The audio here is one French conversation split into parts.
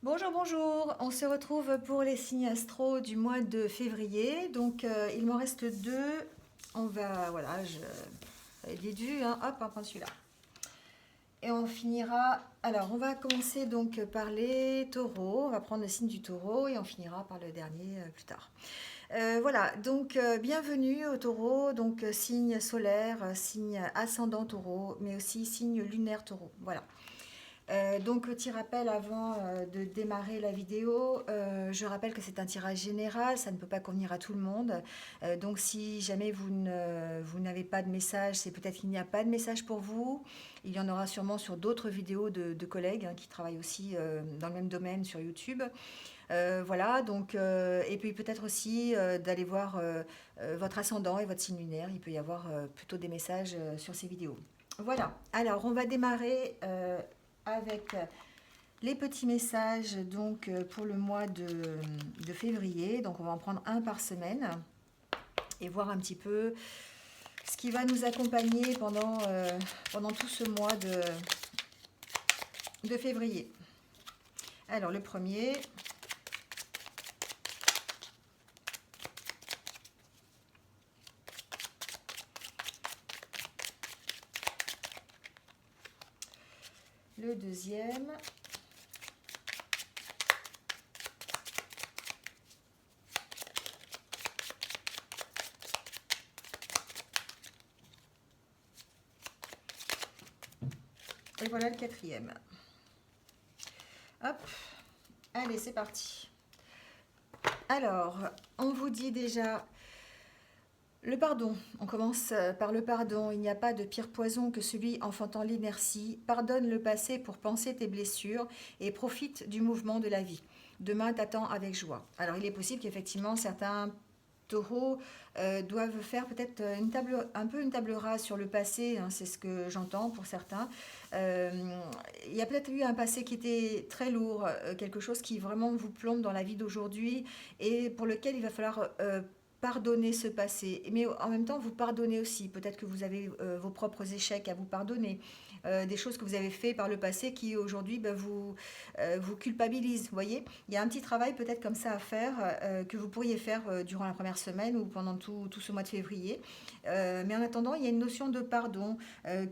Bonjour, bonjour. On se retrouve pour les signes astro du mois de février. Donc, il m'en reste deux. On va, voilà, il est dû, hein. Hop, on va prendre celui-là. Et on finira. Alors, on va commencer donc par les taureaux. On va prendre le signe du taureau et on finira par le dernier plus tard. Voilà, donc bienvenue au taureau, donc signe solaire, signe ascendant taureau, mais aussi signe lunaire taureau. Voilà. Donc petit rappel avant de démarrer la vidéo, je rappelle que c'est un tirage général, ça ne peut pas convenir à tout le monde. Donc si jamais vous n'avez pas de message, c'est peut-être qu'il n'y a pas de message pour vous. Il y en aura sûrement sur d'autres vidéos de collègues qui travaillent aussi dans le même domaine sur YouTube. Voilà, donc, et puis peut-être aussi d'aller voir votre ascendant et votre signe lunaire. Il peut y avoir plutôt des messages sur ces vidéos. Voilà, alors on va démarrer avec les petits messages donc pour le mois de février. Donc on va en prendre un par semaine et voir un petit peu ce qui va nous accompagner pendant tout ce mois de février. Alors le premier, le deuxième, et voilà le quatrième. Hop, allez c'est parti. Alors, on vous dit déjà le pardon. On commence par le pardon. Il n'y a pas de pire poison que celui enfantant l'inertie. Pardonne le passé pour penser tes blessures et profite du mouvement de la vie. Demain t'attend avec joie. Alors il est possible qu'effectivement certains taureaux doivent faire peut-être un peu une table rase sur le passé, hein, c'est ce que j'entends pour certains. Euh, il y a peut-être eu un passé qui était très lourd, quelque chose qui vraiment vous plombe dans la vie d'aujourd'hui et pour lequel il va falloir pardonner ce passé. Mais en même temps, vous pardonnez aussi. Peut-être que vous avez vos propres échecs à vous pardonner, des choses que vous avez fait par le passé qui aujourd'hui vous culpabilisent. Vous voyez, il y a un petit travail peut-être comme ça à faire que vous pourriez faire durant la première semaine ou pendant tout ce mois de février. Mais en attendant, il y a une notion de pardon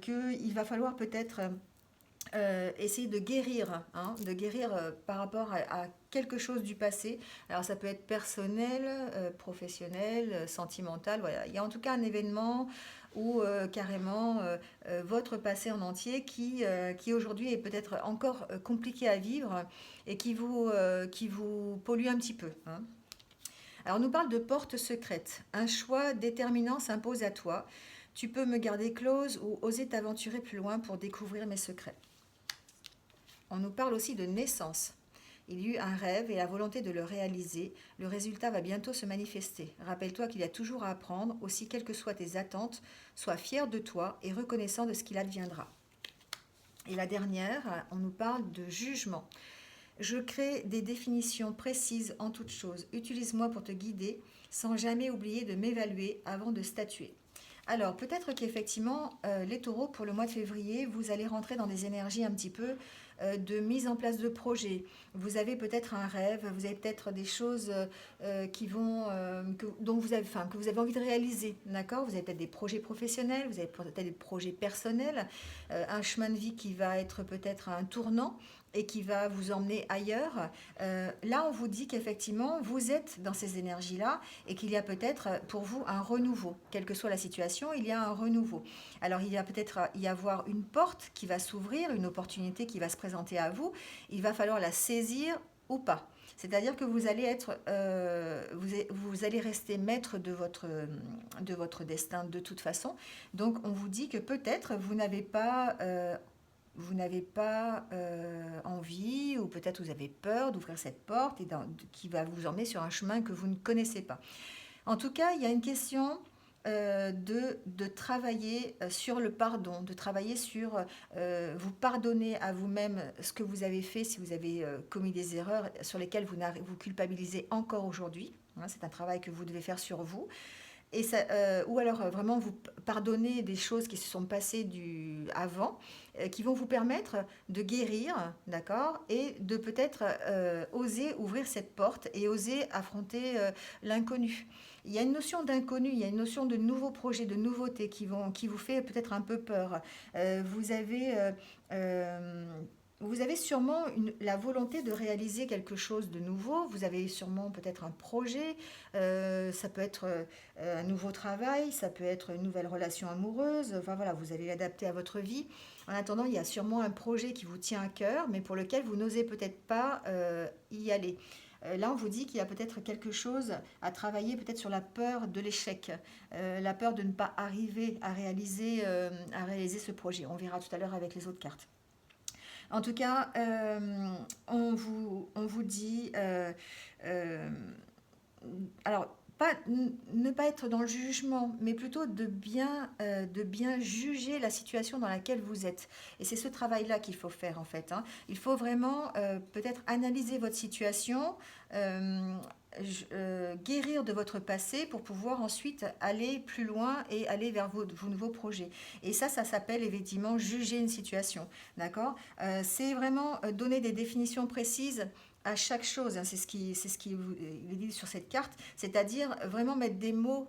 qu'il va falloir peut-être essayer de guérir par rapport à quelque chose du passé. Alors ça peut être personnel, professionnel, sentimental. Voilà. Il y a en tout cas un événement ou carrément votre passé en entier qui aujourd'hui est peut-être encore compliqué à vivre et qui vous pollue un petit peu, hein. Alors on nous parle de porte secrète. Un choix déterminant s'impose à toi. Tu peux me garder close ou oser t'aventurer plus loin pour découvrir mes secrets. On nous parle aussi de naissance. Il y eut un rêve et la volonté de le réaliser. Le résultat va bientôt se manifester. Rappelle-toi qu'il y a toujours à apprendre, aussi quelles que soient tes attentes. Sois fier de toi et reconnaissant de ce qu'il adviendra. Et la dernière, on nous parle de jugement. Je crée des définitions précises en toute chose. Utilise-moi pour te guider sans jamais oublier de m'évaluer avant de statuer. Alors, peut-être qu'effectivement, les taureaux, pour le mois de février, vous allez rentrer dans des énergies un petit peu de mise en place de projets. Vous avez peut-être un rêve, vous avez peut-être des choses que vous avez envie de réaliser, d'accord. Vous avez peut-être des projets professionnels, vous avez peut-être des projets personnels, un chemin de vie qui va être peut-être un tournant et qui va vous emmener ailleurs. Là, on vous dit qu'effectivement, vous êtes dans ces énergies-là et qu'il y a peut-être pour vous un renouveau. Quelle que soit la situation, il y a un renouveau. Alors, il va peut-être y avoir une porte qui va s'ouvrir, une opportunité qui va se présenter à vous. Il va falloir la saisir ou pas. C'est-à-dire que vous allez vous allez rester maître de votre destin de toute façon. Donc, on vous dit que peut-être vous n'avez pas envie ou peut-être vous avez peur d'ouvrir cette porte qui va vous emmener sur un chemin que vous ne connaissez pas. En tout cas, il y a une question de travailler sur le pardon, de travailler sur vous pardonner à vous-même ce que vous avez fait si vous avez commis des erreurs sur lesquelles vous culpabilisez encore aujourd'hui. Hein, c'est un travail que vous devez faire sur vous. et ça, ou alors vraiment vous pardonner des choses qui se sont passées avant, qui vont vous permettre de guérir, d'accord, et de peut-être oser ouvrir cette porte et oser affronter l'inconnu. Il y a une notion d'inconnu, il y a une notion de nouveaux projets, de nouveautés qui vous fait peut-être un peu peur. Euh, vous avez... euh, euh, vous avez sûrement la volonté de réaliser quelque chose de nouveau. Vous avez sûrement peut-être un projet. Ça peut être un nouveau travail, ça peut être une nouvelle relation amoureuse. Enfin voilà, vous allez l'adapter à votre vie. En attendant, il y a sûrement un projet qui vous tient à cœur, mais pour lequel vous n'osez peut-être pas y aller. Là, on vous dit qu'il y a peut-être quelque chose à travailler, peut-être sur la peur de l'échec, la peur de ne pas arriver à réaliser ce projet. On verra tout à l'heure avec les autres cartes. En tout cas, on vous dit, euh, alors, ne pas être dans le jugement, mais plutôt de bien juger la situation dans laquelle vous êtes. Et c'est ce travail-là qu'il faut faire en fait, hein. Il faut vraiment peut-être analyser votre situation, euh, guérir de votre passé pour pouvoir ensuite aller plus loin et aller vers vos nouveaux projets. Et ça s'appelle effectivement juger une situation. D'accord. C'est vraiment donner des définitions précises à chaque chose, hein, c'est ce qui il est dit sur cette carte, c'est-à-dire vraiment mettre des mots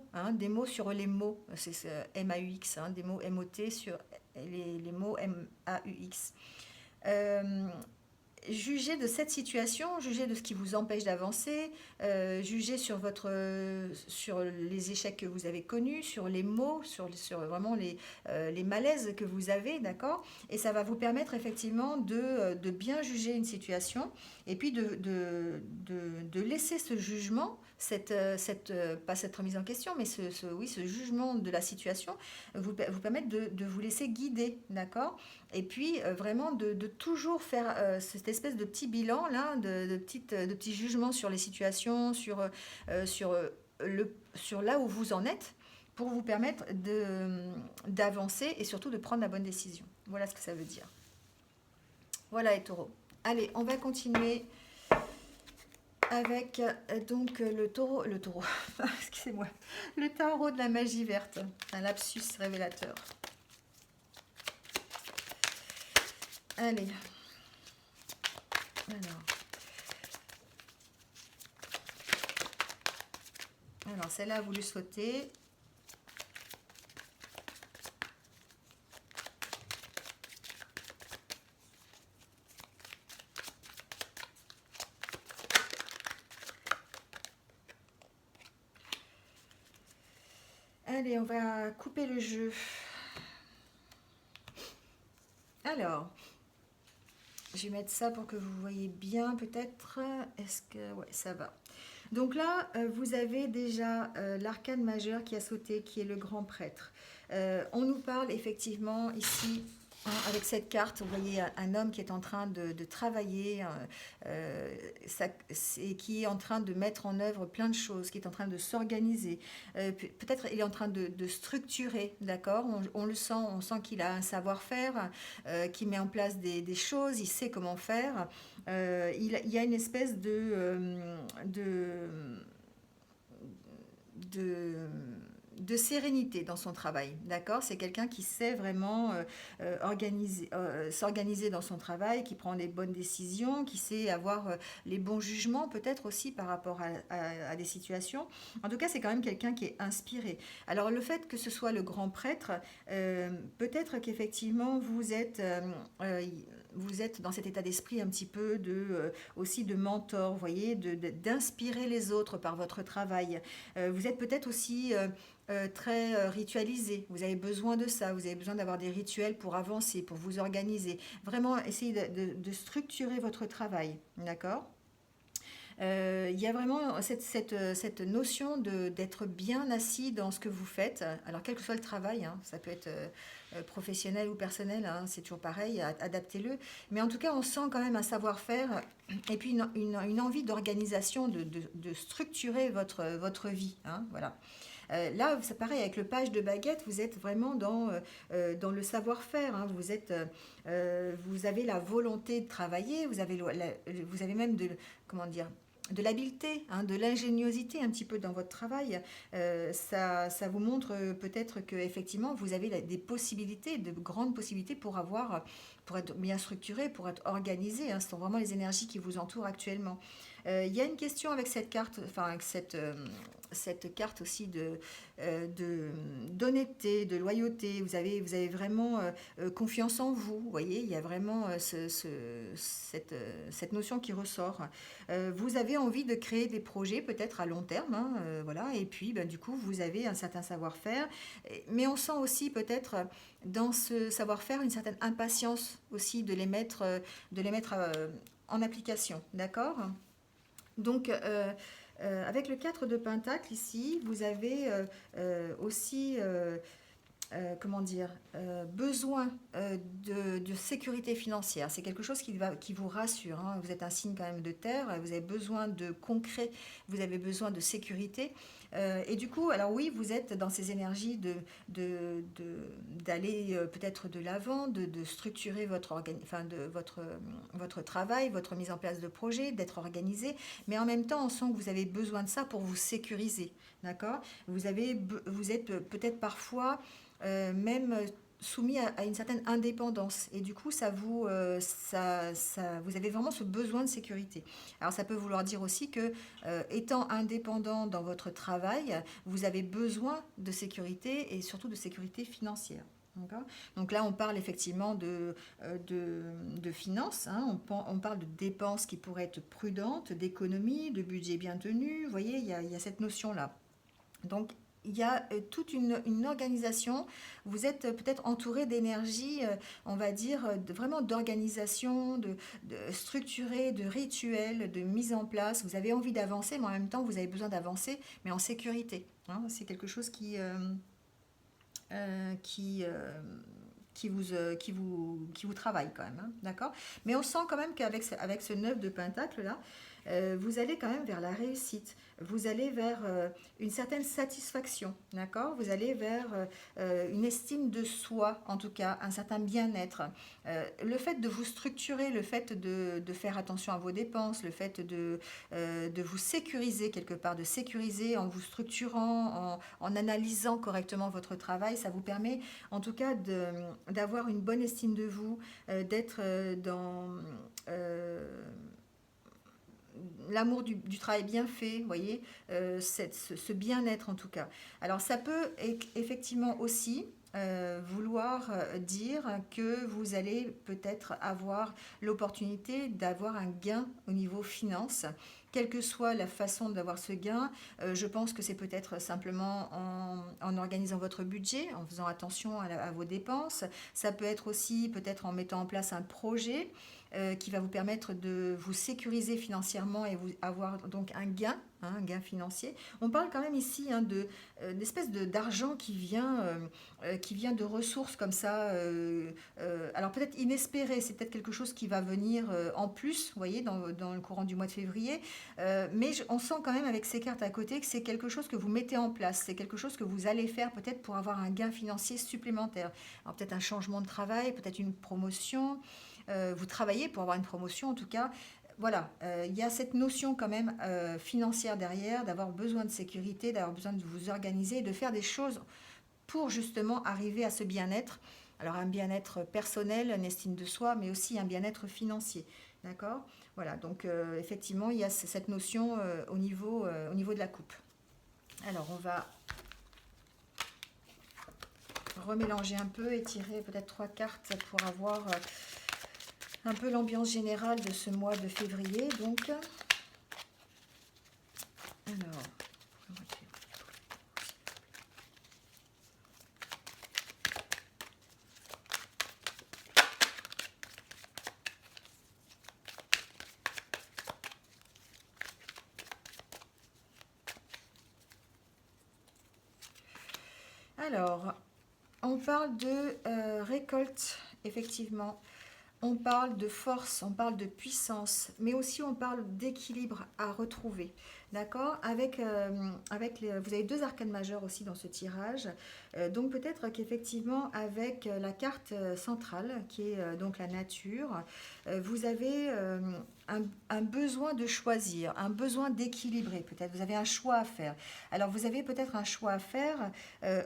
sur les mots, c'est M-A-U-X, hein, des mots M-O-T sur les mots M-A-U-X. Euh, Juger de cette situation, juger de ce qui vous empêche d'avancer, juger sur les échecs que vous avez connus, sur les mots, sur vraiment les malaises que vous avez, d'accord. Et ça va vous permettre effectivement de bien juger une situation et puis de laisser ce jugement, pas cette remise en question, mais oui, ce jugement de la situation vous permettre de vous laisser guider, d'accord. Et puis vraiment de toujours faire cette espèce de petit bilan là, de petits jugements sur les situations, sur là où vous en êtes, pour vous permettre d'avancer et surtout de prendre la bonne décision. Voilà ce que ça veut dire. Voilà les taureaux. Allez, on va continuer avec donc le taureau, excusez-moi, le tarot de la magie verte, un lapsus révélateur. Allez, alors celle-là a voulu sauter. Allez, on va couper le jeu. Alors, je vais mettre ça pour que vous voyez bien peut-être. Est-ce que... Ouais, ça va. Donc là, vous avez déjà l'arcane majeur qui a sauté, qui est le grand prêtre. On nous parle effectivement ici, hein, avec cette carte, vous voyez un homme qui est en train de travailler, et qui est en train de mettre en œuvre plein de choses, qui est en train de s'organiser. Peut-être il est en train de structurer, d'accord. On le sent, on sent qu'il a un savoir-faire, qu'il met en place des choses, il sait comment faire. Il y a une espèce de, de sérénité dans son travail, d'accord. C'est quelqu'un qui sait vraiment s'organiser dans son travail, qui prend les bonnes décisions, qui sait avoir les bons jugements peut-être aussi par rapport à des situations. En tout cas, c'est quand même quelqu'un qui est inspiré. Alors le fait que ce soit le grand prêtre, peut-être qu'effectivement vous êtes dans cet état d'esprit un petit peu aussi de mentor, vous voyez, d'inspirer les autres par votre travail. Vous êtes peut-être aussi très ritualisé. Vous avez besoin de ça. Vous avez besoin d'avoir des rituels pour avancer, pour vous organiser. Vraiment, essayez de structurer votre travail. D'accord. Il y a vraiment cette notion d'être bien assis dans ce que vous faites. Alors, quel que soit le travail, hein, ça peut être professionnel ou personnel, hein, c'est toujours pareil, adaptez-le. Mais en tout cas, on sent quand même un savoir-faire et puis une envie d'organisation, de structurer votre vie. Hein, voilà. Là, c'est pareil, avec le page de baguette, vous êtes vraiment dans le savoir-faire. Hein, vous avez la volonté de travailler, vous avez même comment dire, de l'habileté, hein, de l'ingéniosité un petit peu dans votre travail. Ça vous montre peut-être que effectivement vous avez des possibilités, de grandes possibilités pour être bien structuré, pour être organisé, hein. Ce sont vraiment les énergies qui vous entourent actuellement. Il y a une question avec cette carte, enfin avec cette carte aussi d'honnêteté, de loyauté. Vous avez vraiment confiance en vous. Vous voyez, il y a vraiment cette notion qui ressort. Vous avez envie de créer des projets peut-être à long terme, hein, voilà. Et puis, ben, du coup, vous avez un certain savoir-faire. Mais on sent aussi peut-être dans ce savoir-faire une certaine impatience aussi de les mettre en application. D'accord? Donc, avec le 4 de Pentacle ici, vous avez aussi, comment dire, besoin de sécurité financière. C'est quelque chose qui vous rassure, hein. Vous êtes un signe quand même de terre, vous avez besoin de concret, vous avez besoin de sécurité. Et du coup, alors oui, vous êtes dans ces énergies d'aller peut-être de l'avant, de structurer enfin, votre travail, votre mise en place de projet, d'être organisé, mais en même temps, on sent que vous avez besoin de ça pour vous sécuriser, d'accord? Vous êtes peut-être parfois même soumis à une certaine indépendance. Et du coup, vous avez vraiment ce besoin de sécurité. Alors, ça peut vouloir dire aussi que, étant indépendant dans votre travail, vous avez besoin de sécurité et surtout de sécurité financière. D'accord. Donc là, on parle effectivement de finances, hein. On parle de dépenses qui pourraient être prudentes, d'économie, de budget bien tenu. Vous voyez, il y a cette notion-là. Donc, il y a toute une organisation. Vous êtes peut-être entouré d'énergie, on va dire, vraiment d'organisation, de structurée, de rituels, de mise en place. Vous avez envie d'avancer, mais en même temps, vous avez besoin d'avancer, mais en sécurité, hein. C'est quelque chose euh, qui, euh, qui vous travaille quand même, hein, d'accord? Mais on sent quand même avec ce 9 de Pentacle là, vous allez quand même vers la réussite, vous allez vers une certaine satisfaction, d'accord? Vous allez vers une estime de soi, en tout cas, un certain bien-être. Le fait de vous structurer, le fait de faire attention à vos dépenses, le fait de vous sécuriser quelque part, de sécuriser en vous structurant, en analysant correctement votre travail, ça vous permet en tout cas d'avoir une bonne estime de vous, d'être dans l'amour du travail bien fait, vous voyez, ce bien-être en tout cas. Alors ça peut effectivement aussi vouloir dire que vous allez peut-être avoir l'opportunité d'avoir un gain au niveau finance. Quelle que soit la façon d'avoir ce gain, je pense que c'est peut-être simplement en organisant votre budget, en faisant attention à vos dépenses. Ça peut être aussi peut-être en mettant en place un projet qui va vous permettre de vous sécuriser financièrement et vous avoir donc un gain financier. On parle quand même ici, hein, d'espèce d'argent qui vient de ressources comme ça, alors peut-être inespéré, c'est peut-être quelque chose qui va venir en plus, vous voyez, dans le courant du mois de février, mais on sent quand même avec ces cartes à côté que c'est quelque chose que vous mettez en place, c'est quelque chose que vous allez faire peut-être pour avoir un gain financier supplémentaire. Alors peut-être un changement de travail, peut-être une promotion, vous travaillez pour avoir une promotion en tout cas. Voilà, il y a cette notion quand même financière derrière, d'avoir besoin de sécurité, d'avoir besoin de vous organiser, de faire des choses pour justement arriver à ce bien-être. Alors un bien-être personnel, une estime de soi, mais aussi un bien-être financier. D'accord. Voilà, donc effectivement, il y a cette notion au niveau de la coupe. Alors on va remélanger un peu et tirer peut-être 3 cartes pour avoir un peu l'ambiance générale de ce mois de février. Donc, alors, on parle de récolte, effectivement. on parle de force, on parle de puissance, mais aussi on parle d'équilibre à retrouver. D'accord? Vous avez deux arcanes majeures aussi dans ce tirage. Donc peut-être qu'effectivement, avec la carte centrale, qui est donc la nature, vous avez un besoin de choisir, un besoin d'équilibrer. Peut-être vous avez un choix à faire. Alors vous avez peut-être un choix à faire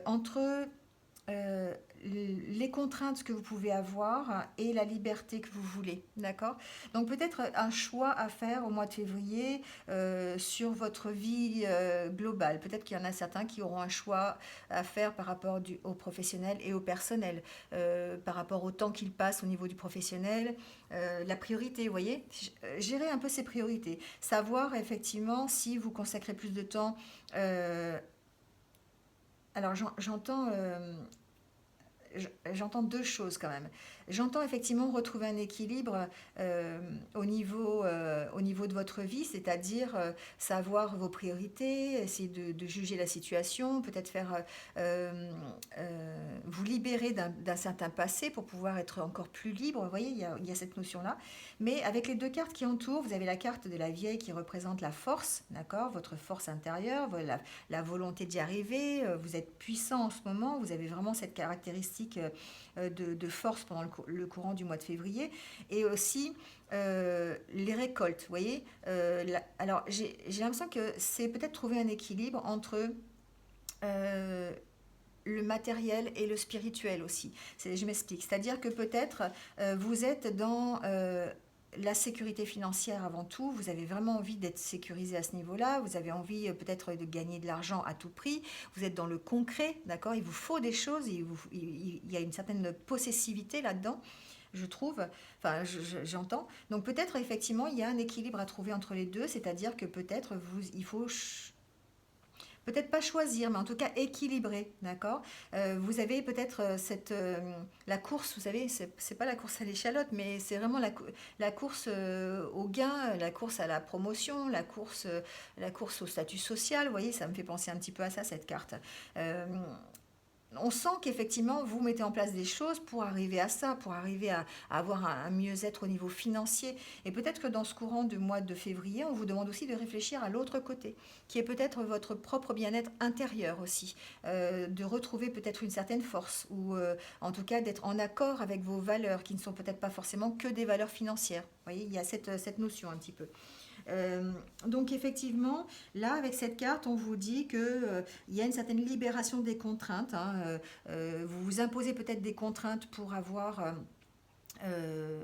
entre euh, les contraintes que vous pouvez avoir et la liberté que vous voulez, d'accord? Donc peut-être un choix à faire au mois de février sur votre vie globale. Peut-être qu'il y en a certains qui auront un choix à faire par rapport au professionnel et au personnel, par rapport au temps qu'ils passent au niveau du professionnel, la priorité, vous voyez? Gérer un peu ses priorités, savoir effectivement si vous consacrez plus de temps. euh, alors j'entends j'entends deux choses quand même. J'entends effectivement retrouver un équilibre au niveau de votre vie, c'est-à-dire savoir vos priorités, essayer de juger la situation, peut-être faire vous libérer d'un certain passé pour pouvoir être encore plus libre. Vous voyez, il y a cette notion-là. Mais avec les deux cartes qui entourent, vous avez la carte de la vieille qui représente la force, d'accord, votre force intérieure, la volonté d'y arriver. Vous êtes puissant en ce moment, vous avez vraiment cette caractéristique de force pendant le courant du mois de février. Et aussi les récoltes, vous voyez. Alors j'ai l'impression que c'est peut-être trouver un équilibre entre euh, le matériel et le spirituel aussi. Je m'explique. C'est-à-dire que peut-être vous êtes dans la sécurité financière avant tout. Vous avez vraiment envie d'être sécurisé à ce niveau-là. Vous avez envie peut-être de gagner de l'argent à tout prix. Vous êtes dans le concret, d'accord? Il vous faut des choses. Il y a une certaine possessivité là-dedans, je trouve, enfin j'entends. Donc peut-être effectivement il y a un équilibre à trouver entre les deux, c'est-à-dire que peut-être il faut peut-être pas choisir, mais en tout cas équilibrer, d'accord. Vous avez peut-être la course, vous savez, c'est pas la course à l'échalote, mais c'est vraiment la course au gain, la course à la promotion, la course au statut social. Vous voyez, ça me fait penser un petit peu à ça, cette carte. Euh, on sent qu'effectivement, vous mettez en place des choses pour arriver à ça, pour arriver à avoir un mieux-être au niveau financier. Et peut-être que dans ce courant du mois de février, on vous demande aussi de réfléchir à l'autre côté, qui est peut-être votre propre bien-être intérieur aussi, de retrouver peut-être une certaine force, ou en tout cas d'être en accord avec vos valeurs, qui ne sont peut-être pas forcément que des valeurs financières. Vous voyez, il y a cette notion un petit peu. Euh, donc effectivement, là avec cette carte, on vous dit que il y a une certaine libération des contraintes, hein. Vous vous imposez peut-être des contraintes pour avoir euh,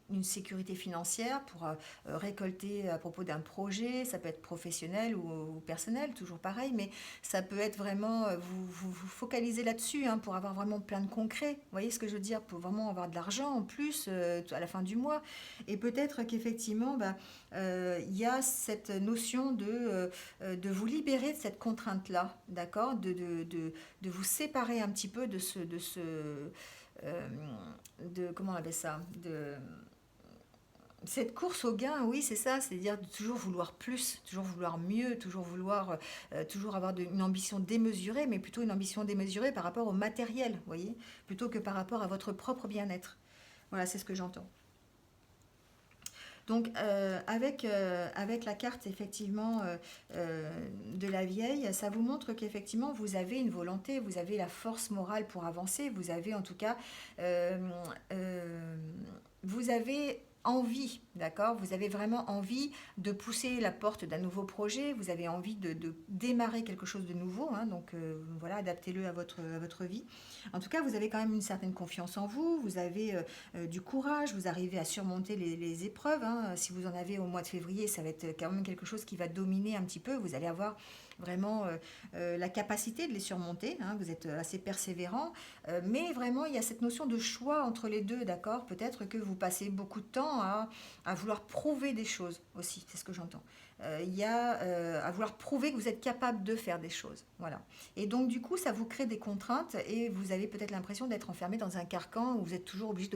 une sécurité financière, pour récolter à propos d'un projet. Ça peut être professionnel ou personnel, toujours pareil, mais ça peut être vraiment, vous focalisez là-dessus, hein, pour avoir vraiment plein de concret. Vous voyez ce que je veux dire? Pour vraiment avoir de l'argent en plus à la fin du mois. Et peut-être qu'effectivement, bah, il y a cette notion de vous libérer de cette contrainte-là, d'accord, de vous séparer un petit peu euh, comment on appelle ça, de cette course au gain, oui, c'est ça, c'est-à-dire de toujours vouloir plus, toujours vouloir mieux, toujours avoir une ambition démesurée, mais plutôt une ambition démesurée par rapport au matériel, vous voyez, plutôt que par rapport à votre propre bien-être. Voilà, c'est ce que j'entends. Donc, avec la carte, effectivement, de la vieille, ça vous montre qu'effectivement, vous avez une volonté, vous avez la force morale pour avancer, vous avez en tout cas, euh, euh, vous avez envie, d'accord? Vous avez vraiment envie de pousser la porte d'un nouveau projet, vous avez envie de démarrer quelque chose de nouveau, hein, donc voilà, adaptez-le à votre vie. En tout cas, vous avez quand même une certaine confiance en vous, vous avez du courage, vous arrivez à surmonter les épreuves, hein. Si vous en avez au mois de février, ça va être quand même quelque chose qui va dominer un petit peu. Vous allez avoir vraiment la capacité de les surmonter, hein. Vous êtes assez persévérant, mais vraiment il y a cette notion de choix entre les deux, d'accord? Peut-être que vous passez beaucoup de temps à vouloir prouver des choses aussi, c'est ce que j'entends. Il y a à vouloir prouver que vous êtes capable de faire des choses. Voilà. Et donc, du coup, ça vous crée des contraintes et vous avez peut-être l'impression d'être enfermé dans un carcan où vous êtes toujours obligé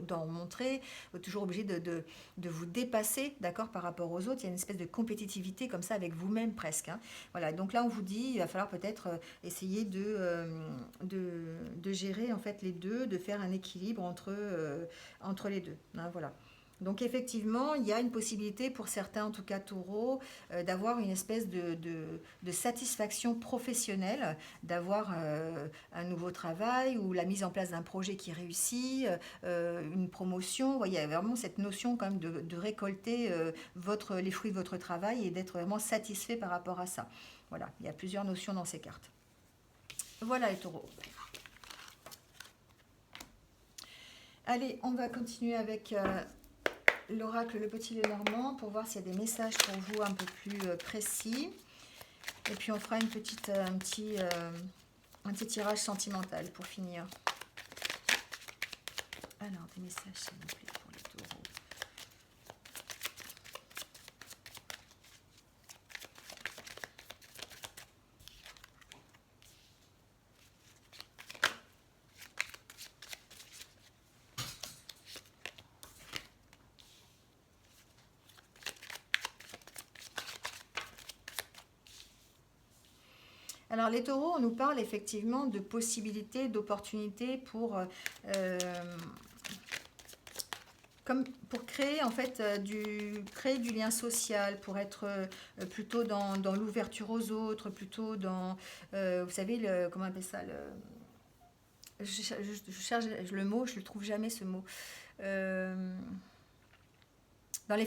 d'en montrer, toujours obligé de vous dépasser, d'accord, par rapport aux autres. Il y a une espèce de compétitivité comme ça avec vous-même presque, hein. Voilà. Voilà, donc là on vous dit, il va falloir peut-être essayer de gérer en fait les deux, de faire un équilibre entre les deux. Hein, voilà. Donc effectivement, il y a une possibilité pour certains, en tout cas taureaux, d'avoir une espèce de satisfaction professionnelle, d'avoir un nouveau travail ou la mise en place d'un projet qui réussit, une promotion. Vous voyez, il y a vraiment cette notion quand même de récolter les fruits de votre travail et d'être vraiment satisfait par rapport à ça. Voilà, il y a plusieurs notions dans ces cartes. Voilà les taureaux. Allez, on va continuer avec l'oracle Le Petit Lenormand pour voir s'il y a des messages pour vous un peu plus précis. Et puis on fera un petit tirage sentimental pour finir. Alors, des messages s'il vous plaît pour les taureaux. Alors les taureaux, on nous parle effectivement de possibilités, d'opportunités pour créer en fait créer du lien social, pour être plutôt dans l'ouverture aux autres, plutôt dans vous savez comment on appelle ça je cherche le mot, je ne le trouve jamais ce mot. Dans les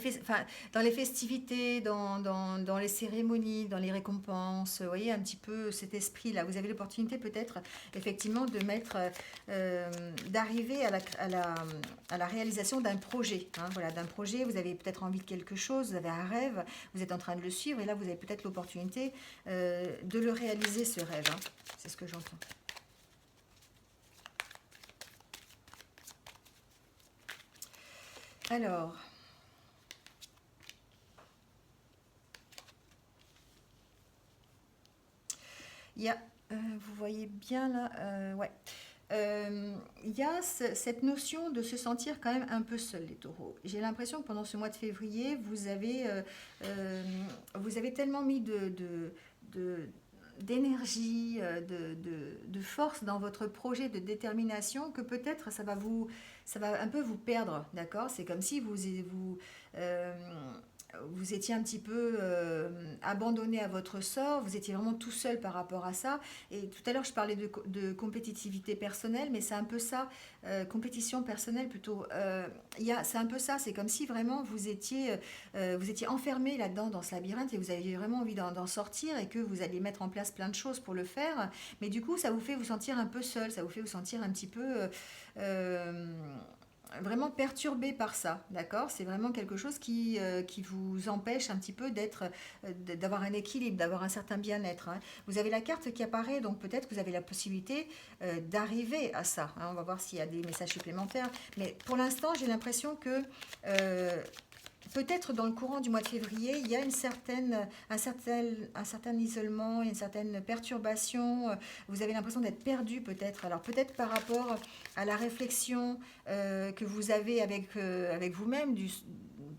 festivités, dans les cérémonies, dans les récompenses, vous voyez un petit peu cet esprit-là. Vous avez l'opportunité peut-être effectivement d'arriver à la réalisation d'un projet. Hein, voilà, d'un projet, vous avez peut-être envie de quelque chose, vous avez un rêve, vous êtes en train de le suivre et là vous avez peut-être l'opportunité de le réaliser, ce rêve. Hein. C'est ce que j'entends. Alors... Il y a, vous voyez bien là, ouais. Il y a cette notion de se sentir quand même un peu seul, les taureaux. J'ai l'impression que pendant ce mois de février, vous avez tellement mis d'énergie, de force dans votre projet, de détermination, que peut-être ça va un peu vous perdre, d'accord? C'est comme si vous étiez un petit peu abandonné à votre sort, vous étiez vraiment tout seul par rapport à ça. Et tout à l'heure, je parlais de compétitivité personnelle, mais c'est un peu ça, compétition personnelle plutôt. C'est un peu ça, c'est comme si vraiment vous étiez enfermé là-dedans, dans ce labyrinthe, et vous aviez vraiment envie d'en sortir, et que vous alliez mettre en place plein de choses pour le faire. Mais du coup, ça vous fait vous sentir un peu seul, ça vous fait vous sentir un petit peu... vraiment perturbé par ça, d'accord? C'est vraiment quelque chose qui vous empêche un petit peu d'avoir un équilibre, d'avoir un certain bien-être. Hein. Vous avez la carte qui apparaît, donc peut-être que vous avez la possibilité d'arriver à ça. Hein. On va voir s'il y a des messages supplémentaires. Mais pour l'instant, j'ai l'impression que peut-être dans le courant du mois de février, il y a un certain isolement, une certaine perturbation. Vous avez l'impression d'être perdu peut-être. Alors peut-être par rapport à la réflexion que vous avez avec vous-même,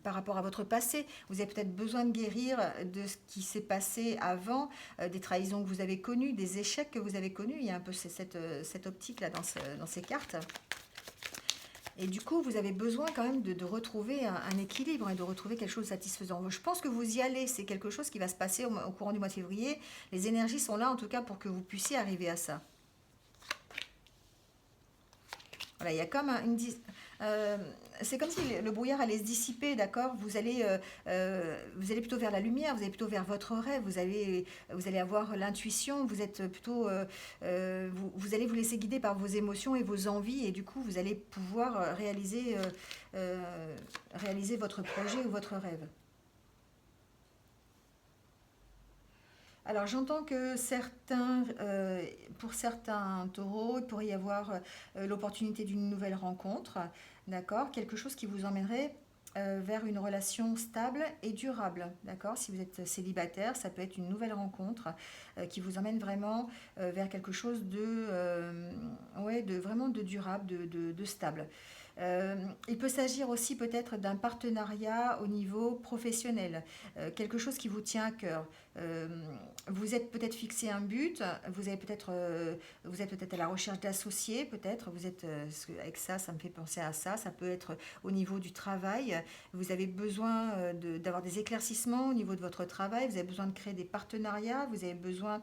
par rapport à votre passé. Vous avez peut-être besoin de guérir de ce qui s'est passé avant, des trahisons que vous avez connues, des échecs que vous avez connus. Il y a un peu cette optique-là dans ces cartes. Et du coup, vous avez besoin quand même de retrouver un équilibre et de retrouver quelque chose de satisfaisant. Je pense que vous y allez, c'est quelque chose qui va se passer au courant du mois de février. Les énergies sont là en tout cas pour que vous puissiez arriver à ça. Voilà, il y a comme c'est comme si le brouillard allait se dissiper, d'accord? Vous allez plutôt vers la lumière, vous allez plutôt vers votre rêve, vous allez avoir l'intuition, vous êtes plutôt, vous allez vous laisser guider par vos émotions et vos envies, et du coup, vous allez pouvoir réaliser votre projet ou votre rêve. Alors j'entends que pour certains taureaux, il pourrait y avoir l'opportunité d'une nouvelle rencontre, d'accord? Quelque chose qui vous emmènerait vers une relation stable et durable, d'accord? Si vous êtes célibataire, ça peut être une nouvelle rencontre qui vous emmène vraiment vers quelque chose vraiment de durable, de stable. Il peut s'agir aussi peut-être d'un partenariat au niveau professionnel, quelque chose qui vous tient à cœur. vous êtes peut-être fixé un but, vous êtes peut-être à la recherche d'associés, peut-être, avec ça, ça me fait penser à ça, ça peut être au niveau du travail, vous avez besoin d'avoir des éclaircissements au niveau de votre travail, vous avez besoin de créer des partenariats, vous avez besoin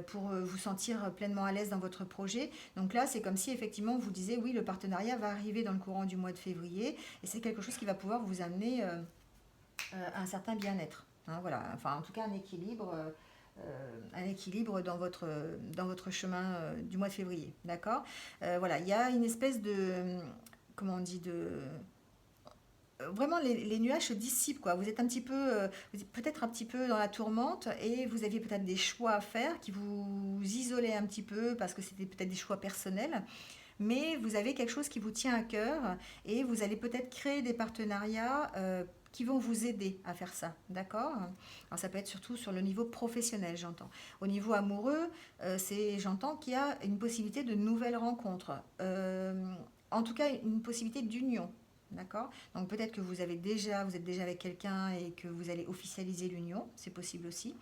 pour vous sentir pleinement à l'aise dans votre projet. Donc là, c'est comme si effectivement vous disiez, oui, le partenariat va arriver dans le courant du mois de février, et c'est quelque chose qui va pouvoir vous amener un certain bien-être. Hein, voilà, enfin en tout cas un équilibre dans votre chemin du mois de février. D'accord. Voilà, il y a une espèce de, comment on dit, vraiment les nuages se dissipent quoi. Vous êtes un petit peu, vous êtes peut-être un petit peu dans la tourmente et vous aviez peut-être des choix à faire qui vous isolaient un petit peu parce que c'était peut-être des choix personnels, mais vous avez quelque chose qui vous tient à cœur et vous allez peut-être créer des partenariats qui vont vous aider à faire ça, d'accord. Alors ça peut être surtout sur le niveau professionnel, j'entends. Au niveau amoureux, j'entends qu'il y a une possibilité de nouvelles rencontres, en tout cas une possibilité d'union, d'accord. Donc peut-être que vous êtes déjà avec quelqu'un et que vous allez officialiser l'union, c'est possible aussi.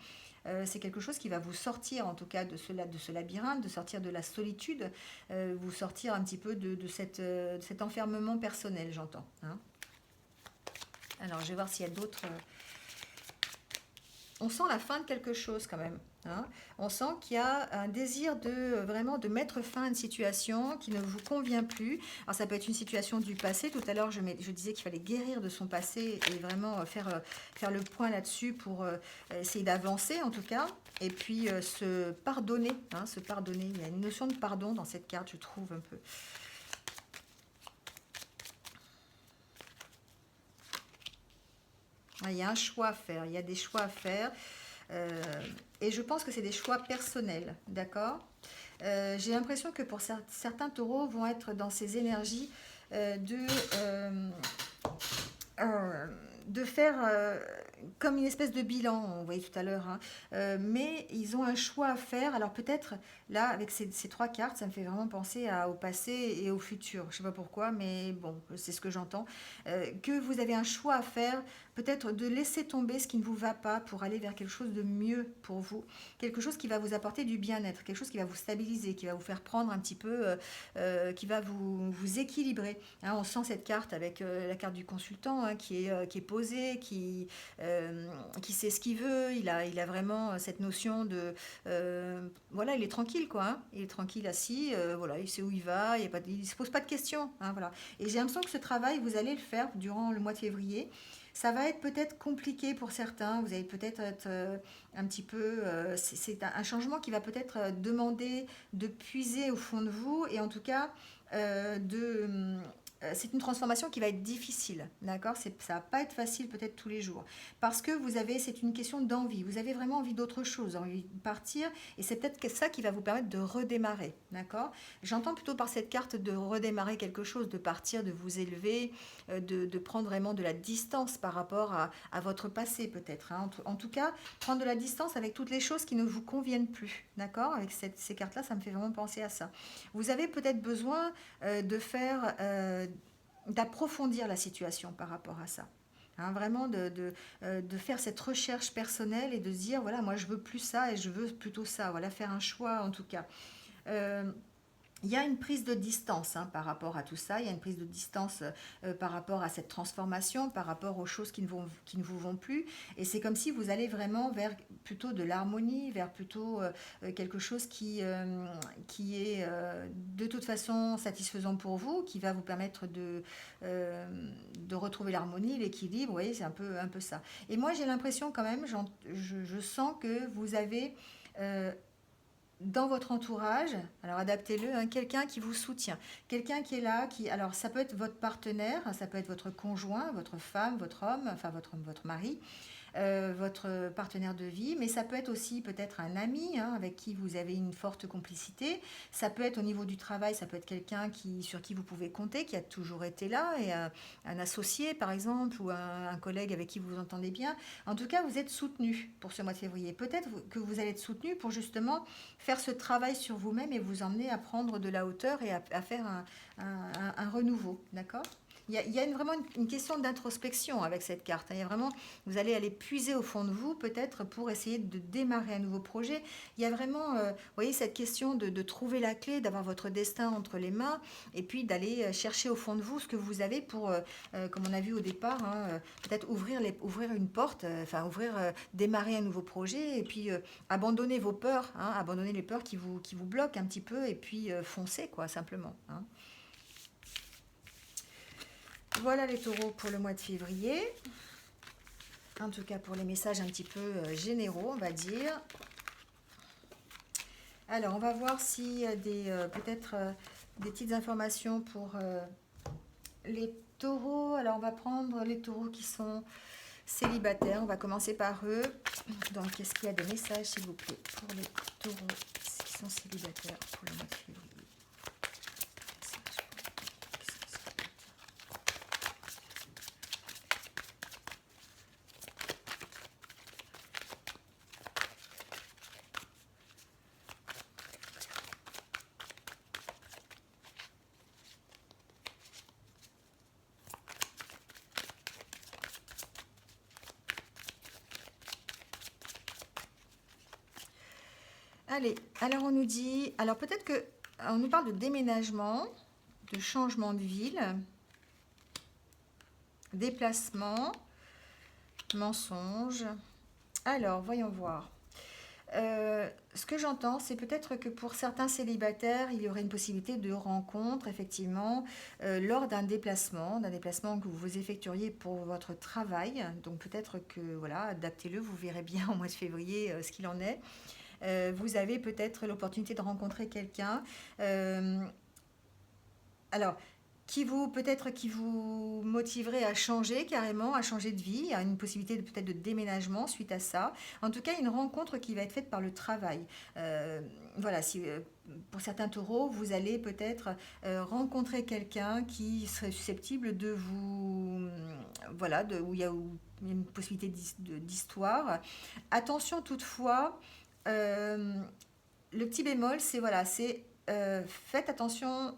C'est quelque chose qui va vous sortir en tout cas de ce labyrinthe, de sortir de la solitude, vous sortir un petit peu de cet enfermement personnel, j'entends. Hein. Alors, je vais voir s'il y a d'autres. On sent la fin de quelque chose quand même. Hein. On sent qu'il y a un désir vraiment de mettre fin à une situation qui ne vous convient plus. Alors ça peut être une situation du passé. Tout à l'heure, je disais qu'il fallait guérir de son passé et vraiment faire le point là-dessus pour essayer d'avancer en tout cas. Et puis se pardonner. Hein, se pardonner. Il y a une notion de pardon dans cette carte, je trouve un peu. Il y a un choix à faire, il y a des choix à faire. euh, et je pense que c'est des choix personnels, d'accord. J'ai l'impression que pour certains taureaux vont être dans ces énergies euh, de, euh, euh, de faire comme une espèce de bilan, on voyait tout à l'heure, hein. Mais ils ont un choix à faire. Alors peut-être, là, avec ces trois cartes, ça me fait vraiment penser au passé et au futur. Je ne sais pas pourquoi, mais bon, c'est ce que j'entends. Que vous avez un choix à faire, peut-être de laisser tomber ce qui ne vous va pas pour aller vers quelque chose de mieux pour vous. Quelque chose qui va vous apporter du bien-être, quelque chose qui va vous stabiliser, qui va vous faire prendre un petit peu, qui va vous équilibrer. Hein, on sent cette carte avec la carte du consultant hein, qui est posée, qui sait ce qu'il veut. Il a vraiment cette notion de... voilà, il est tranquille, quoi. Hein. Il est tranquille assis, voilà, il sait où il va, il ne se pose pas de questions. Hein, voilà. Et j'ai l'impression que ce travail, vous allez le faire durant le mois de février. Ça va être peut-être compliqué pour certains. Vous allez peut-être être un petit peu... c'est un changement qui va peut-être demander de puiser au fond de vous et en tout cas c'est une transformation qui va être difficile, d'accord. Ça va pas être facile peut-être tous les jours, parce que c'est une question d'envie. Vous avez vraiment envie d'autre chose, envie de partir, et c'est peut-être ça qui va vous permettre de redémarrer, d'accord. J'entends plutôt par cette carte de redémarrer quelque chose, de partir, de vous élever, de prendre vraiment de la distance par rapport à votre passé peut-être. Hein. En tout cas, prendre de la distance avec toutes les choses qui ne vous conviennent plus, d'accord. Avec ces cartes-là, ça me fait vraiment penser à ça. Vous avez peut-être besoin d'approfondir la situation par rapport à ça. Hein, vraiment de faire cette recherche personnelle et de se dire, voilà, moi je veux plus ça et je veux plutôt ça. Voilà, faire un choix en tout cas. Euh, il y a une prise de distance hein, par rapport à tout ça, il y a une prise de distance par rapport à cette transformation, par rapport aux choses qui ne vous vont plus. Et c'est comme si vous allez vraiment vers plutôt de l'harmonie, vers plutôt quelque chose qui est de toute façon satisfaisant pour vous, qui va vous permettre euh, de retrouver l'harmonie, l'équilibre. Vous voyez, c'est un peu ça. Et moi, j'ai l'impression quand même, je sens que vous avez... dans votre entourage, alors adaptez-le, hein, quelqu'un qui vous soutient, quelqu'un qui est là, alors ça peut être votre partenaire, ça peut être votre conjoint, votre femme, votre homme, enfin votre mari, votre partenaire de vie, mais ça peut être aussi peut-être un ami hein, avec qui vous avez une forte complicité. Ça peut être au niveau du travail, ça peut être quelqu'un sur qui vous pouvez compter, qui a toujours été là, et un associé par exemple, ou un collègue avec qui vous vous entendez bien. En tout cas, vous êtes soutenu pour ce mois de février. Peut-être que vous allez être soutenu pour justement faire ce travail sur vous-même et vous emmener à prendre de la hauteur et à faire un renouveau, d'accord. il y a vraiment une question d'introspection avec cette carte. Il y a vraiment, vous allez aller puiser au fond de vous, peut-être, pour essayer de démarrer un nouveau projet. Il y a vraiment, vous voyez, cette question de trouver la clé, d'avoir votre destin entre les mains, et puis d'aller chercher au fond de vous ce que vous avez pour, comme on a vu au départ, hein, peut-être ouvrir une porte, enfin démarrer un nouveau projet, et puis abandonner vos peurs, hein, abandonner les peurs qui vous bloquent un petit peu, et puis foncer, quoi, simplement. Hein. Voilà les taureaux pour le mois de février. En tout cas pour les messages un petit peu généraux, on va dire. Alors, on va voir s'il y a peut-être des petites informations pour les taureaux. Alors, on va prendre les taureaux qui sont célibataires. On va commencer par eux. Donc, est-ce qu'il y a des messages, s'il vous plaît, pour les taureaux qui sont célibataires pour le mois de février? Allez, alors on nous dit, alors peut-être que on nous parle de déménagement, de changement de ville, déplacement, mensonge. Alors, voyons voir. Ce que j'entends, c'est peut-être que pour certains célibataires, il y aurait une possibilité de rencontre, effectivement, lors d'un déplacement que vous effectueriez pour votre travail. Donc peut-être que, voilà, adaptez-le, vous verrez bien au mois de février ce qu'il en est. Vous avez peut-être l'opportunité de rencontrer quelqu'un. Alors, qui vous motiverait à changer carrément, à changer de vie, à une possibilité peut-être de déménagement suite à ça. En tout cas, une rencontre qui va être faite par le travail. Voilà, si, pour certains taureaux, vous allez peut-être rencontrer quelqu'un qui serait susceptible de vous... Voilà, où il y a une possibilité d'histoire. Attention toutefois, le petit bémol, c'est voilà, c'est faites attention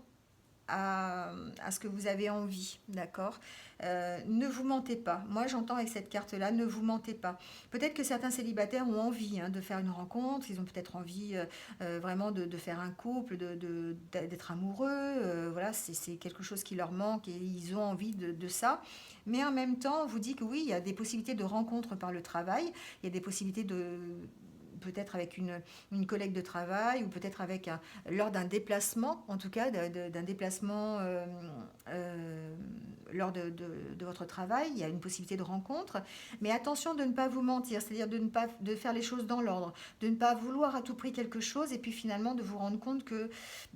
à ce que vous avez envie, d'accord. Ne vous mentez pas. Moi, j'entends avec cette carte-là, ne vous mentez pas. Peut-être que certains célibataires ont envie de faire une rencontre, ils ont peut-être envie vraiment de faire un couple, d'être amoureux. Voilà, c'est quelque chose qui leur manque et ils ont envie de ça. Mais en même temps, on vous dit que oui, il y a des possibilités de rencontre par le travail, il y a des possibilités de peut-être avec une collègue de travail ou peut-être lors d'un déplacement, en tout cas d'un déplacement lors de votre travail, il y a une possibilité de rencontre. Mais attention de ne pas vous mentir, c'est-à-dire de faire les choses dans l'ordre, de ne pas vouloir à tout prix quelque chose et puis finalement de vous rendre compte que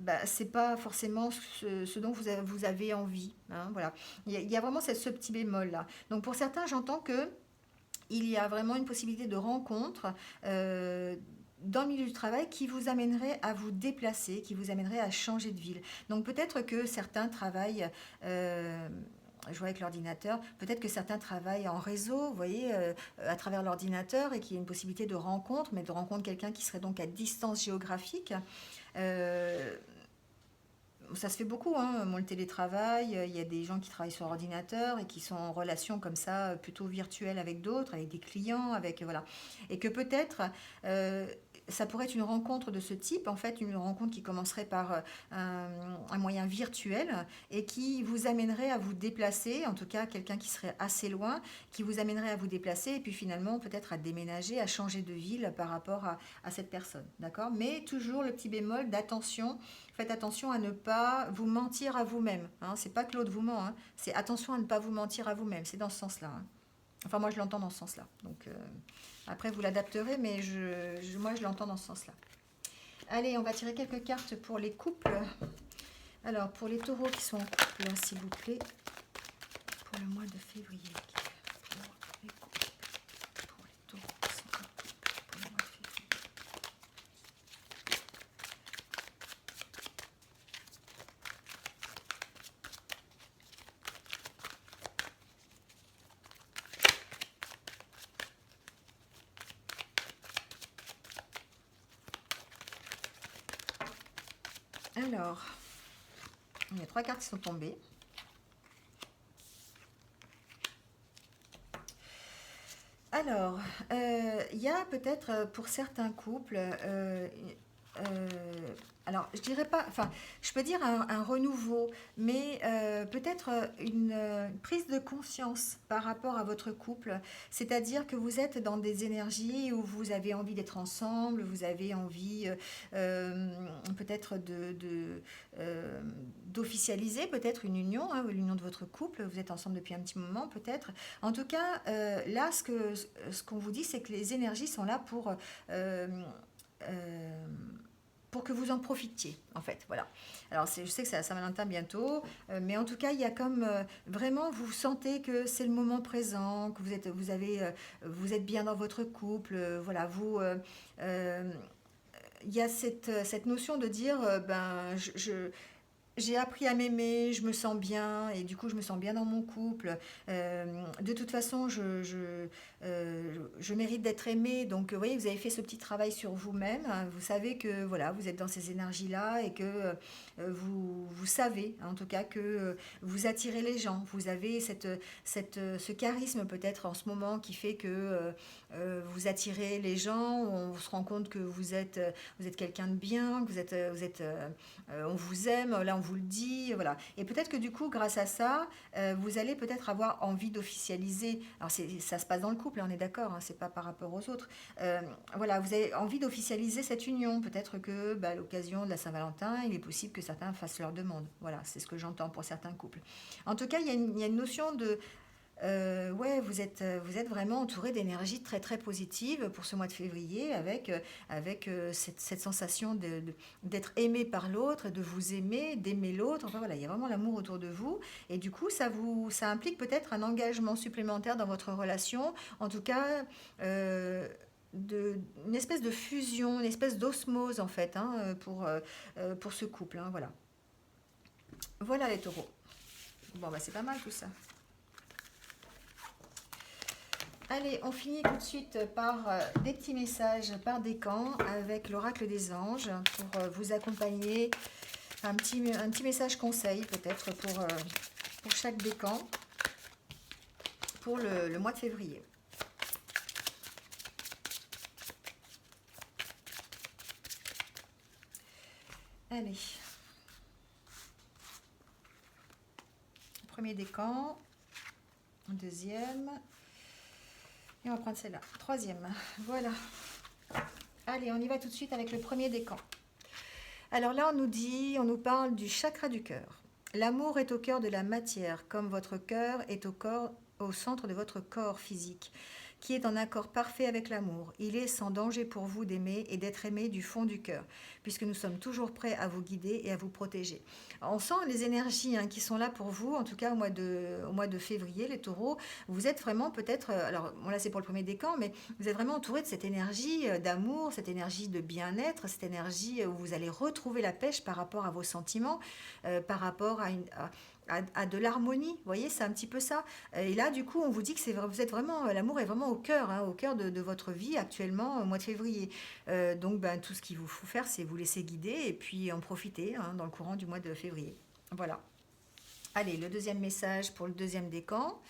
ce n'est pas forcément ce dont vous avez envie. Hein, voilà. Il y a vraiment ce petit bémol-là. Donc pour certains, j'entends que il y a vraiment une possibilité de rencontre dans le milieu du travail qui vous amènerait à vous déplacer, qui vous amènerait à changer de ville. Donc peut-être que certains travaillent, je vois avec l'ordinateur, peut-être que certains travaillent en réseau, vous voyez, à travers l'ordinateur et qu'il y a une possibilité de rencontre, mais de rencontre quelqu'un qui serait donc à distance géographique. Ça se fait beaucoup, hein, le télétravail, il y a des gens qui travaillent sur ordinateur et qui sont en relation comme ça, plutôt virtuelle avec d'autres, avec des clients, avec voilà. Et que peut-être ça pourrait être une rencontre de ce type, en fait, une rencontre qui commencerait par un moyen virtuel et qui vous amènerait à vous déplacer, en tout cas quelqu'un qui serait assez loin, qui vous amènerait à vous déplacer et puis finalement peut-être à déménager, à changer de ville par rapport à cette personne, d'accord. Mais toujours le petit bémol d'attention. Faites attention à ne pas vous mentir à vous-même. Hein. C'est pas que l'autre vous ment, hein. C'est attention à ne pas vous mentir à vous-même. C'est dans ce sens-là. Hein. Enfin, moi, je l'entends dans ce sens-là. Donc, après, vous l'adapterez, mais moi, je l'entends dans ce sens-là. Allez, on va tirer quelques cartes pour les couples. Alors, pour les taureaux qui sont en couple, s'il vous plaît, pour le mois de février. Pour les couples. Pour les taureaux qui sont en couple pour le mois de février. Alors, il y a 3 cartes qui sont tombées. Alors, il y a peut-être pour certains couples, euh, alors je dirais pas, enfin, je peux dire un renouveau, mais peut-être une prise de conscience par rapport à votre couple. C'est-à-dire que vous êtes dans des énergies où vous avez envie d'être ensemble, vous avez envie euh, peut-être d'officialiser peut-être une union, hein, l'union de votre couple. Vous êtes ensemble depuis un petit moment peut-être. En tout cas, là, ce qu'on vous dit, c'est que les énergies sont là euh, euh, pour que vous en profitiez, en fait. Voilà. Alors, je sais que c'est à Saint-Valentin bientôt, mais en tout cas, il y a comme vraiment, vous sentez que c'est le moment présent, que vous êtes bien dans votre couple. Voilà, euh, il y a cette notion de dire, ben, j'ai appris à m'aimer, je me sens bien, et du coup, je me sens bien dans mon couple. De toute façon, je mérite d'être aimée. Donc, vous voyez, vous avez fait ce petit travail sur vous-même, hein. Vous savez que voilà, vous êtes dans ces énergies-là et que vous savez, hein, en tout cas, que vous attirez les gens. Vous avez ce charisme peut-être en ce moment qui fait que vous attirez les gens. On se rend compte que vous êtes quelqu'un de bien, que on vous aime, là on vous le dit, voilà. Et peut-être que du coup, grâce à ça, vous allez peut-être avoir envie d'officialiser. Alors ça se passe dans le couple, hein, on est d'accord, hein, c'est pas par rapport aux autres. Voilà, vous avez envie d'officialiser cette union. Peut-être que à l'occasion de la Saint-Valentin, il est possible que certains fassent leur demande. Voilà, c'est ce que j'entends pour certains couples. En tout cas, il y a une notion de ouais, vous êtes vraiment entouré d'énergie très très positive pour ce mois de février avec cette sensation d'être aimé par l'autre, de vous aimer, d'aimer l'autre. Enfin voilà, il y a vraiment l'amour autour de vous. Et du coup, ça implique peut-être un engagement supplémentaire dans votre relation. En tout cas, une espèce de fusion, une espèce d'osmose en fait, hein, pour ce couple, hein, voilà. Voilà les taureaux. Bon, bah c'est pas mal tout ça. Allez, on finit tout de suite par des petits messages par décan avec l'oracle des anges pour vous accompagner. Un petit message conseil peut-être pour chaque décan pour le mois de février. Allez. Premier décan. Deuxième. Et on va prendre celle-là. Troisième. Voilà. Allez, on y va tout de suite avec le premier décan. Alors là, on nous parle du chakra du cœur. L'amour est au cœur de la matière, comme votre cœur est au centre de votre corps physique, qui est en accord parfait avec l'amour. Il est sans danger pour vous d'aimer et d'être aimé du fond du cœur, puisque nous sommes toujours prêts à vous guider et à vous protéger. On sent les énergies qui sont là pour vous, en tout cas au mois de février, les taureaux. Vous êtes vraiment peut-être, alors bon, là c'est pour le premier décan, mais vous êtes vraiment entouré de cette énergie d'amour, cette énergie de bien-être, cette énergie où vous allez retrouver la pêche par rapport à vos sentiments, par rapport à de l'harmonie. Vous voyez, c'est un petit peu ça. Et là, du coup, on vous dit que vous êtes vraiment, l'amour est vraiment au cœur de votre vie actuellement, au mois de février. Donc, tout ce qu'il vous faut faire, c'est vous laisser guider et puis en profiter dans le courant du mois de février. Voilà. Allez, le deuxième message pour le deuxième décan.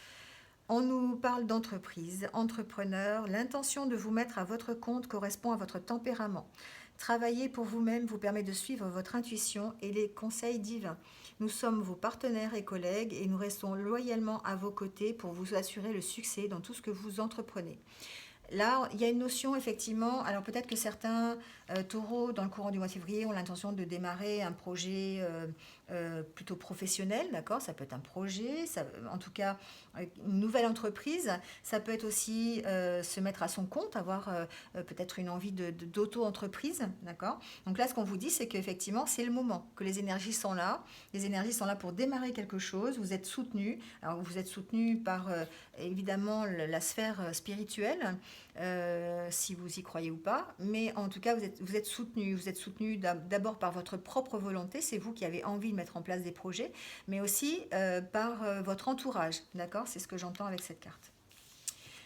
On nous parle d'entreprise, entrepreneur. L'intention de vous mettre à votre compte correspond à votre tempérament. Travailler pour vous-même vous permet de suivre votre intuition et les conseils divins. Nous sommes vos partenaires et collègues et nous restons loyalement à vos côtés pour vous assurer le succès dans tout ce que vous entreprenez. Là, il y a une notion, effectivement, alors peut-être que certains taureaux, dans le courant du mois de février, ont l'intention de démarrer un projet plutôt professionnel, d'accord. Ça peut être un projet, en tout cas, une nouvelle entreprise. Ça peut être aussi se mettre à son compte, avoir peut-être une envie d'auto-entreprise, d'accord. Donc là, ce qu'on vous dit, c'est qu'effectivement, c'est le moment, que les énergies sont là. Les énergies sont là pour démarrer quelque chose. Vous êtes soutenu. Alors, vous êtes soutenu par, évidemment, la sphère spirituelle, si vous y croyez ou pas, mais en tout cas vous êtes soutenu d'abord par votre propre volonté, c'est vous qui avez envie de mettre en place des projets, mais aussi par votre entourage, d'accord, c'est ce que j'entends avec cette carte.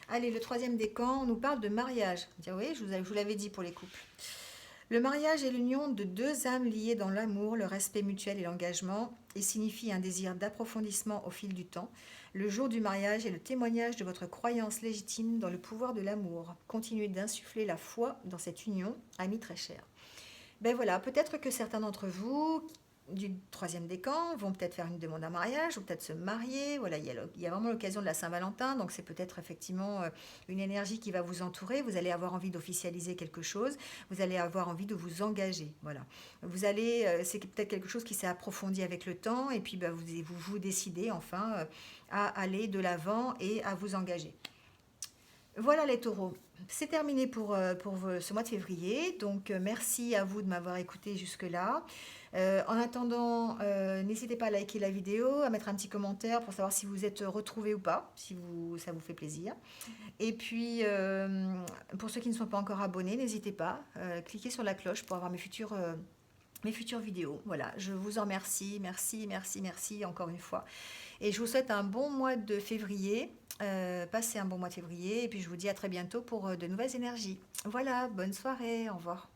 Allez, le troisième décan, on nous parle de mariage. Oui, je vous l'avais dit pour les couples. Le mariage est l'union de deux âmes liées dans l'amour, le respect mutuel et l'engagement et signifie un désir d'approfondissement au fil du temps. Le jour du mariage est le témoignage de votre croyance légitime dans le pouvoir de l'amour. Continuez d'insuffler la foi dans cette union, amis très chers. Ben voilà, peut-être que certains d'entre vous du troisième décan vont peut-être faire une demande en mariage ou peut-être se marier. Voilà, il y a vraiment l'occasion de la Saint-Valentin, donc c'est peut-être effectivement une énergie qui va vous entourer. Vous allez avoir envie d'officialiser quelque chose, vous allez avoir envie de vous engager. Voilà, c'est peut-être quelque chose qui s'est approfondi avec le temps et puis ben, vous décidez enfin à aller de l'avant et à vous engager. Voilà les taureaux, c'est terminé pour ce mois de février. Donc merci à vous de m'avoir écouté jusque-là. En attendant, n'hésitez pas à liker la vidéo, à mettre un petit commentaire pour savoir si vous êtes retrouvés ou pas, si ça vous fait plaisir. Et puis, pour ceux qui ne sont pas encore abonnés, n'hésitez pas, cliquez sur la cloche pour avoir mes futures vidéos. Voilà, je vous en remercie. Merci, merci, merci encore une fois. Et je vous souhaite un bon mois de février. Passez un bon mois de février. Et puis je vous dis à très bientôt pour de nouvelles énergies. Voilà, bonne soirée. Au revoir.